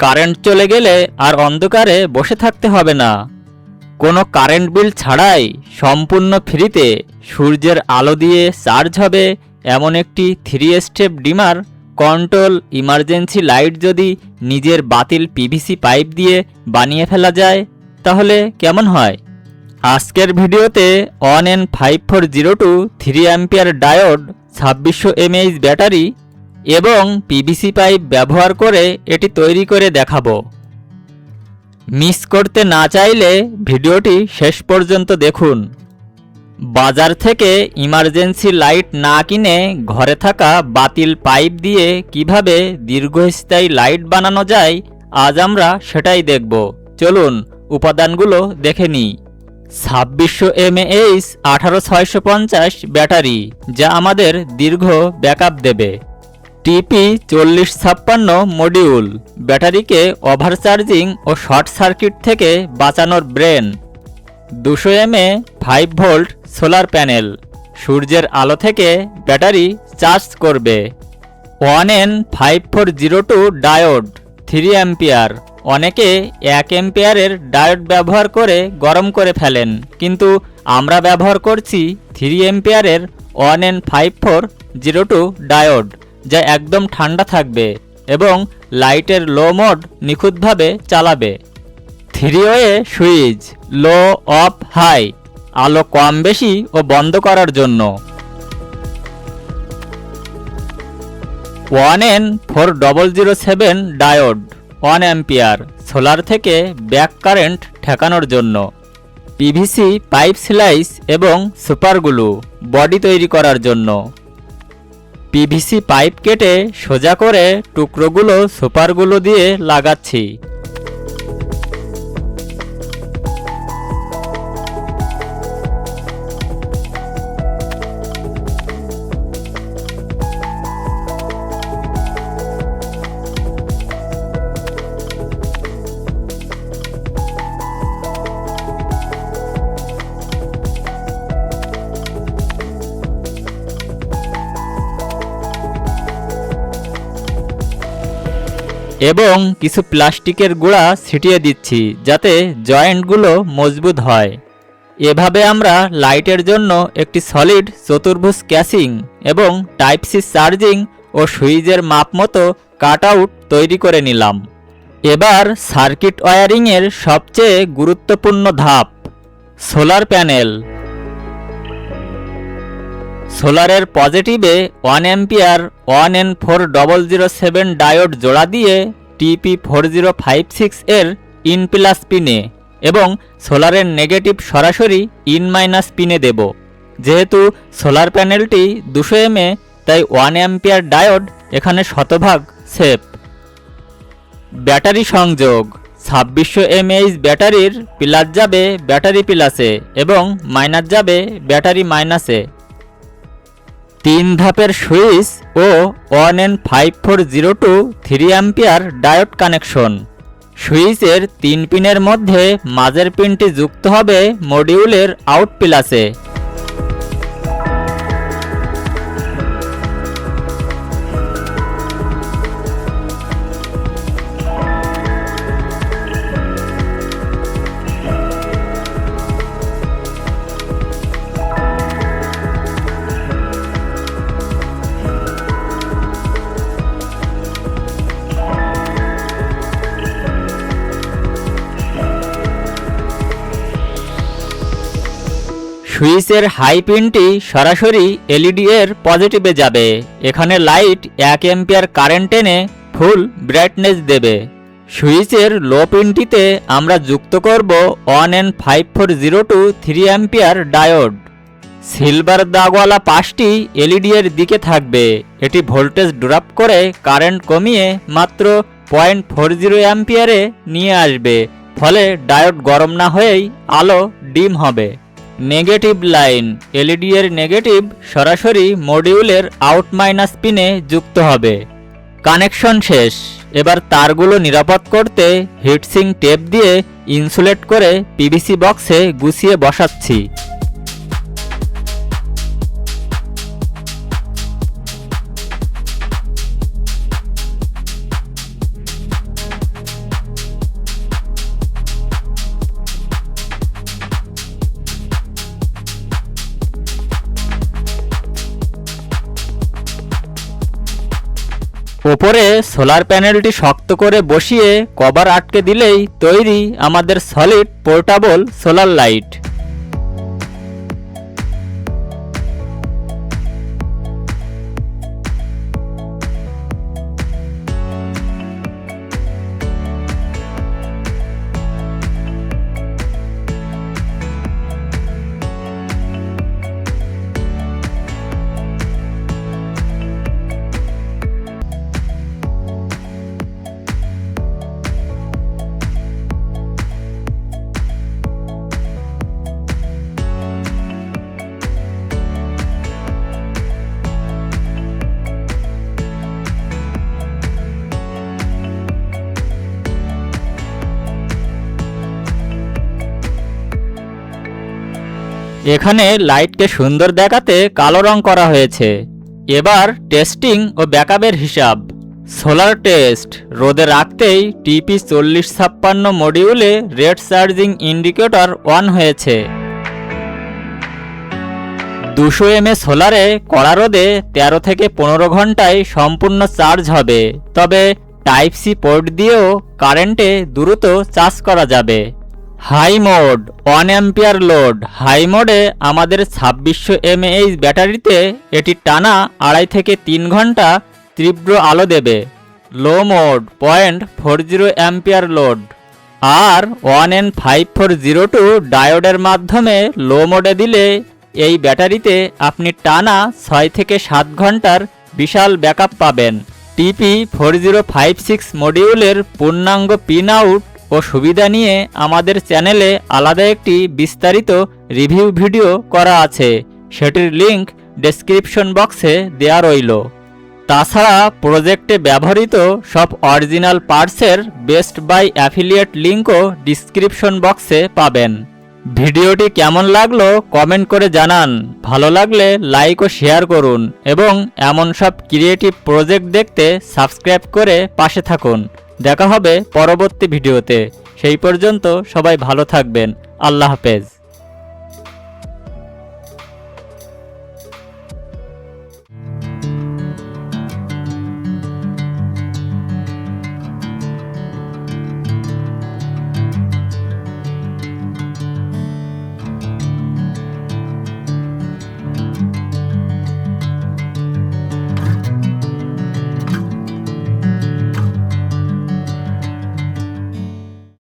Current চলে গেলে আর অন্ধকারে বসে থাকতে হবে না। কোনো কারেন্ট বিল ছাড়াই সম্পূর্ণ ফ্রিতে সূর্যের আলো দিয়ে চার্জ হবে এমন একটি 3 step dimmer control emergency light যদি নিজের বাতিল পিভিসি পাইপ দিয়ে বানিয়ে ফেলা যায় তাহলে কেমন হয়? আজকের ভিডিওতে ON-N5402 3 ampere diode 2600 mAh battery এবং পিভিসি পাইপ ব্যবহার করে এটি তৈরি করে দেখাবো। মিস করতে না চাইলে ভিডিওটি শেষ পর্যন্ত দেখুন। বাজার থেকে ইমার্জেন্সি লাইট না কিনে ঘরে থাকা বাতিল পাইপ দিয়ে কিভাবে দীর্ঘস্থায়ী লাইট বানানো যায় আজ আমরা সেটাই দেখব। চলুন উপাদানগুলো দেখে নিই। 2600 mAh 18650 ব্যাটারি, যা আমাদের দীর্ঘ ব্যাকআপ দেবে। TP4056 মডিউল, ব্যাটারিকে ওভারচার্জিং ও শর্ট সার্কিট থেকে বাঁচানোর brain. 200 mAh 5 volt solar panel, সূর্যের আলো থেকে ব্যাটারি চার্জ করবে। ON-N5402 diode 3 ampere. অনেকে 1 অ্যাম্পিয়ারের ডায়োড ব্যবহার করে গরম করে ফেলেন, কিন্তু আমরা ব্যবহার করছি 3 অ্যাম্পিয়ারের ON-N5402 ডায়োড, যা একদম ঠান্ডা থাকবে এবং লাইটের লো মোড নিখুঁতভাবে চালাবে। 3 way switch, low off high, আলো কম বেশি ও বন্ধ করার জন্য। ON-N4007 ডায়োড 1 অ্যাম্পিয়ার, সোলার থেকে ব্যাক কারেন্ট ঠেকানোর জন্য। পিভিসি পাইপ স্লাইস এবং সুপারগুলো, বডি তৈরি করার জন্য। পিভিসি পাইপ কেটে সোজা করে টুকরোগুলো সুপারগুলো দিয়ে লাগাচ্ছি। এবং কিছু প্লাস্টিকের গুঁড়া ছিটিয়ে দিচ্ছি যাতে জয়েন্টগুলো মজবুত হয়। এভাবে আমরা লাইটের জন্য একটি সলিড চতুর্ভুজ ক্যাসিং এবং টাইপ সি চার্জিং ও সুইচের মাপ মতো কাট আউট তৈরি করে নিলাম। এবার সার্কিট ওয়্যারিংয়ের সবচেয়ে গুরুত্বপূর্ণ ধাপ, সোলার প্যানেল। সোলারের পজিটিভে 1 অ্যাম্পিয়ার ON-N4007 ডায়োড জোড়া দিয়ে TP4056 এর ইন প্লাস পিনে এবং সোলারের নেগেটিভ সরাসরি ইন মাইনাস পিনে দেব। যেহেতু সোলার প্যানেলটি 200 mAh, তাই 1 অ্যাম্পিয়ার ডায়োড এখানে শতভাগ সেফ। ব্যাটারি সংযোগ, 2600 mAh ব্যাটারির প্লাস যাবে ব্যাটারি প্লাসে এবং মাইনাস যাবে ব্যাটারি মাইনাসে। 3 ধাপের সুইচ ও ON-N5402 3 অ্যাম্পিয়ার ডায়োড কানেকশন। সুইচের 3 পিনের মধ্যে মাঝের পিনটি যুক্ত হবে মডিউলের আউট প্লাসে। সুইচের হাই পিনটি সরাসরি এলইডি এর পজিটিভে যাবে। এখানে লাইট 1 অ্যাম্পিয়ার কারেন্ট এনে ফুল ব্রাইটনেস দেবে। সুইচের লো পিনটিতে আমরা যুক্ত করব ON-N5402 3 অ্যাম্পিয়ার ডায়োড। সিলভার দাগওয়ালা পাশটি এলইডি এর দিকে থাকবে। এটি ভোল্টেজ ড্রপ করে কারেন্ট কমিয়ে মাত্র 0.40 অ্যাম্পিয়ারে নিয়ে আসবে, ফলে ডায়োড গরম না হয়েই আলো ডিম হবে। নেগেটিভ লাইন, এলইডি এর নেগেটিভ সরাসরি মডিউলের আউট মাইনাস পিনে যুক্ত হবে। কানেকশন শেষ। এবার তারগুলো নিরাপদ করতে হিটসিং টেপ দিয়ে ইনসুলেট করে পিভিসি বক্সে গুছিয়ে বসাচ্ছি। ওপরে সোলার প্যানেলটি শক্ত করে বসিয়ে কভার আটকে দিলেই তৈরি আমাদের সলিড পোর্টেবল সোলার লাইট। এখানে লাইটকে সুন্দর দেখাতে কালো রং করা হয়েছে। এবার টেস্টিং ও ব্যাকআপের হিসাব। Solar test. রোদে রাখতেই টিপি 4056 মডিউলে রেড চার্জিং ইন্ডিকেটর অন হয়েছে। 200 mAh সোলারে কড়া রোদে 13 থেকে 15 ঘন্টায় সম্পূর্ণ চার্জ হবে। তবে টাইপ সি পোর্ট দিয়েও কারেন্টে দ্রুত চার্জ করা যাবে। High mode 1 ampere load. High মোডে আমাদের 2600 mAh ব্যাটারিতে এটি টানা 2.5 থেকে 3 ঘন্টা তীব্র আলো দেবে। লো মোড 0.40 অ্যাম্পিয়ার লোড। আর 1N5402 ডায়োডের মাধ্যমে লো মোডে দিলে এই ব্যাটারিতে আপনি টানা 6 থেকে 7 ঘন্টার বিশাল ব্যাকআপ পাবেন। টিপি 4056 মডিউলের পূর্ণাঙ্গ পিন আউট ও সুবিধা নিয়ে আমাদের চ্যানেলে আলাদা একটি বিস্তারিত রিভিউ ভিডিও করা আছে, সেটির লিংক ডেসক্রিপশন বক্সে দেয়া রইল। তাছাড়া প্রজেক্টে ব্যবহৃত সব অরিজিনাল পার্টসের বেস্ট বাই অ্যাফিলিয়েট লিংকও ডিসক্রিপশন বক্সে পাবেন। ভিডিওটি কেমন লাগলো কমেন্ট করে জানান। ভালো লাগলে লাইক ও শেয়ার করুন এবং এমন সব ক্রিয়েটিভ প্রজেক্ট দেখতে সাবস্ক্রাইব করে পাশে থাকুন। দেখা হবে পরবর্তী ভিডিওতে। সেই পর্যন্ত সবাই ভালো থাকবেন। আল্লাহ হাফেজ।